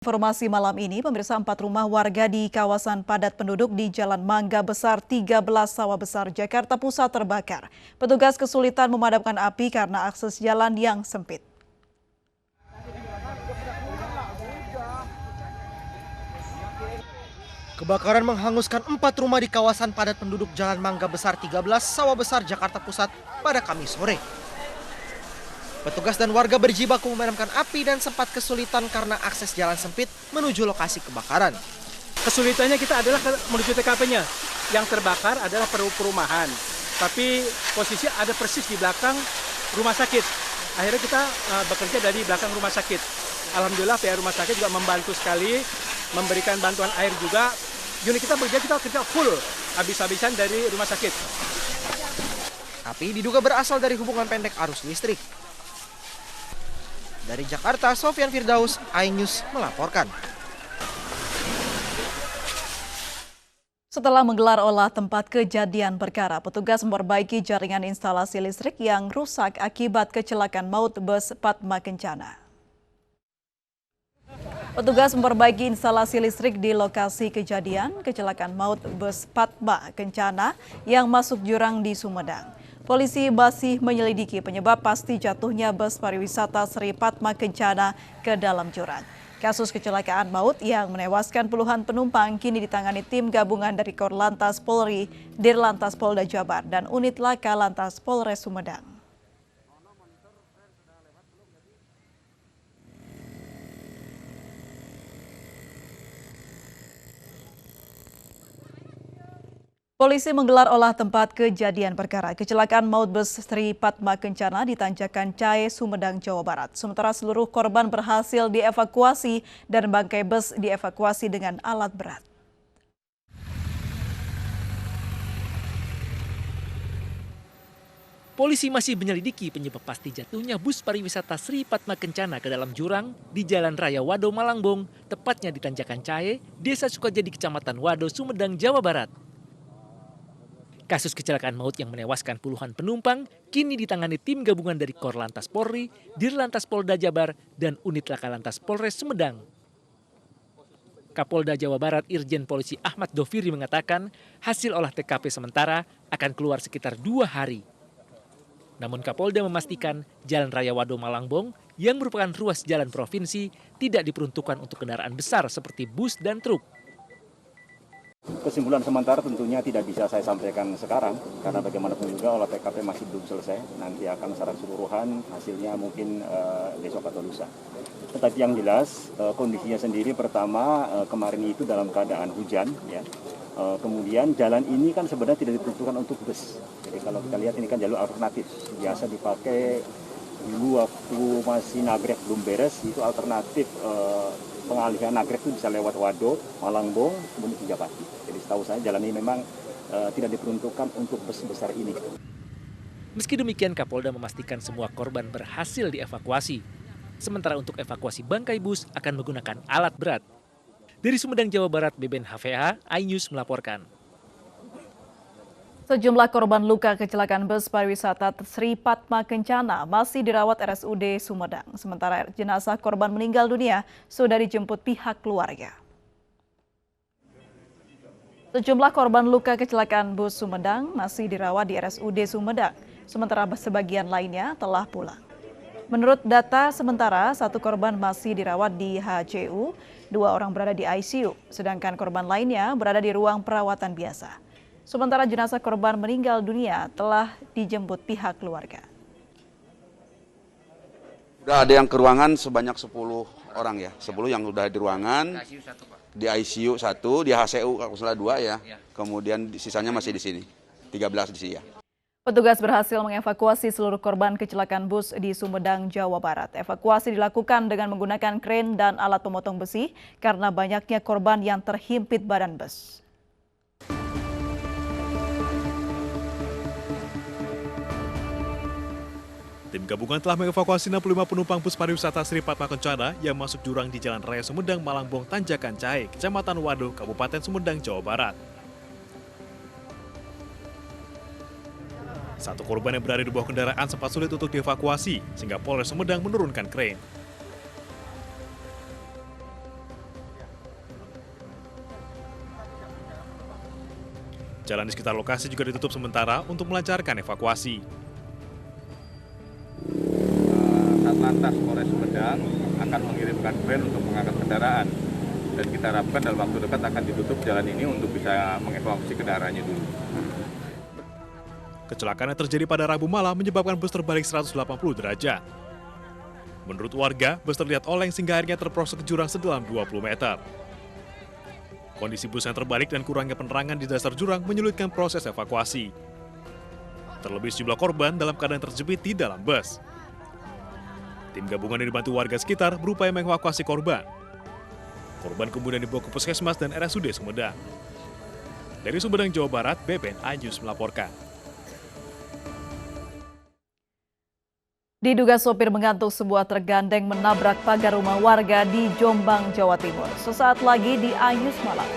Informasi malam ini, pemirsa 4 rumah warga di kawasan padat penduduk di Jalan Mangga Besar 13 Sawah Besar, Jakarta Pusat terbakar. Petugas kesulitan memadamkan api karena akses jalan yang sempit. Kebakaran menghanguskan 4 rumah di kawasan padat penduduk Jalan Mangga Besar 13 Sawah Besar, Jakarta Pusat pada Kamis sore. Petugas dan warga berjibaku memadamkan api dan sempat kesulitan karena akses jalan sempit menuju lokasi kebakaran. Kesulitannya kita adalah menuju TKP-nya. Yang terbakar adalah perumahan, tapi posisi ada persis di belakang rumah sakit. Akhirnya kita bekerja dari belakang rumah sakit. Alhamdulillah pihak rumah sakit juga membantu sekali, memberikan bantuan air juga. Unit kita kerja full, habis-habisan dari rumah sakit. Api diduga berasal dari hubungan pendek arus listrik. Dari Jakarta, Sofyan Firdaus, iNews melaporkan. Setelah menggelar olah tempat kejadian perkara, petugas memperbaiki jaringan instalasi listrik yang rusak akibat kecelakaan maut bus Padma Kencana. Petugas memperbaiki instalasi listrik di lokasi kejadian kecelakaan maut bus Padma Kencana yang masuk jurang di Sumedang. Polisi masih menyelidiki penyebab pasti jatuhnya bus pariwisata Sri Padma Kencana ke dalam jurang. Kasus kecelakaan maut yang menewaskan puluhan penumpang kini ditangani tim gabungan dari Korlantas Polri, Dirlantas Polda Jabar, dan Unit Laka Lantas Polres Sumedang. Polisi menggelar olah tempat kejadian perkara kecelakaan maut bus Sri Padma Kencana di Tanjakan Cahe, Sumedang, Jawa Barat. Sementara seluruh korban berhasil dievakuasi dan bangkai bus dievakuasi dengan alat berat. Polisi masih menyelidiki penyebab pasti jatuhnya bus pariwisata Sri Padma Kencana ke dalam jurang di Jalan Raya Wado Malangbong, tepatnya di Tanjakan Cahe, Desa Sukajadi, Kecamatan Wado, Sumedang, Jawa Barat. Kasus kecelakaan maut yang menewaskan puluhan penumpang kini ditangani tim gabungan dari Korlantas Polri, Dirlantas Polda Jabar, dan Unit Laka Lantas Polres Sumedang. Kapolda Jawa Barat Irjen Polisi Ahmad Doviri mengatakan hasil olah TKP sementara akan keluar sekitar 2 hari. Namun Kapolda memastikan Jalan Raya Wado Malangbong yang merupakan ruas jalan provinsi tidak diperuntukkan untuk kendaraan besar seperti bus dan truk. Kesimpulan sementara tentunya tidak bisa saya sampaikan sekarang, karena bagaimanapun juga olah TKP masih belum selesai. Nanti akan secara keseluruhan hasilnya mungkin besok atau lusa. Tetapi yang jelas kondisinya sendiri pertama kemarin itu dalam keadaan hujan, ya. Kemudian jalan ini kan sebenarnya tidak diperuntukkan untuk bus. Jadi kalau kita lihat ini kan jalur alternatif, biasa dipakai dulu waktu masih nagrek belum beres, itu alternatif pengalihan nagrek itu bisa lewat Wado, Malangbong, kemudian Kijapati. Jadi setahu saya jalan ini memang tidak diperuntukkan untuk bus besar ini. Meski demikian, Kapolda memastikan semua korban berhasil dievakuasi. Sementara untuk evakuasi bangkai bus akan menggunakan alat berat. Dari Sumedang, Jawa Barat, Beben HVA, iNews melaporkan. Sejumlah korban luka kecelakaan bus pariwisata Sri Padma Kencana masih dirawat RSUD Sumedang. Sementara jenazah korban meninggal dunia sudah dijemput pihak keluarga. Sejumlah korban luka kecelakaan bus Sumedang masih dirawat di RSUD Sumedang. Sementara sebagian lainnya telah pulang. Menurut data sementara, 1 korban masih dirawat di HCU, 2 orang berada di ICU, sedangkan korban lainnya berada di ruang perawatan biasa. Sementara jenazah korban meninggal dunia telah dijemput pihak keluarga. Sudah ada yang ke ruangan sebanyak 10 orang ya. 10 yang sudah di ruangan, di ICU 1, di HCU kalau salah 2 ya. Kemudian sisanya masih di sini, 13 di sini ya. Petugas berhasil mengevakuasi seluruh korban kecelakaan bus di Sumedang, Jawa Barat. Evakuasi dilakukan dengan menggunakan kren dan alat pemotong besi karena banyaknya korban yang terhimpit badan bus. Tim gabungan telah mengevakuasi 65 penumpang bus pariwisata Sri Padma Kencana yang masuk jurang di Jalan Raya Sumedang, Malangbong, Tanjakan Cahe, Kecamatan Wado, Kabupaten Sumedang, Jawa Barat. 1 korban yang berada di bawah kendaraan sempat sulit untuk dievakuasi, sehingga Polres Sumedang menurunkan kren. Jalan di sekitar lokasi juga ditutup sementara untuk melancarkan evakuasi. Satlantas Polres Sumedang akan mengirimkan kren untuk mengangkat kendaraan. Dan kita harapkan dalam waktu dekat akan ditutup jalan ini untuk bisa mengevakuasi kendaraannya dulu. Kecelakaan yang terjadi pada Rabu malam menyebabkan bus terbalik 180 derajat. Menurut warga, bus terlihat oleng sehingga akhirnya terprosok ke jurang sedalam 20 meter. Kondisi bus yang terbalik dan kurangnya penerangan di dasar jurang menyulitkan proses evakuasi. Terlebih sejumlah korban dalam keadaan terjepit di dalam bus. Tim gabungan yang dibantu warga sekitar berupaya mengevakuasi korban. Korban kemudian dibawa ke Puskesmas dan RSUD Sumedang. Dari Sumedang, Jawa Barat, BPNA News melaporkan. Diduga sopir mengantuk, sebuah truk gandeng menabrak pagar rumah warga di Jombang, Jawa Timur. Sesaat lagi di iNews Malam.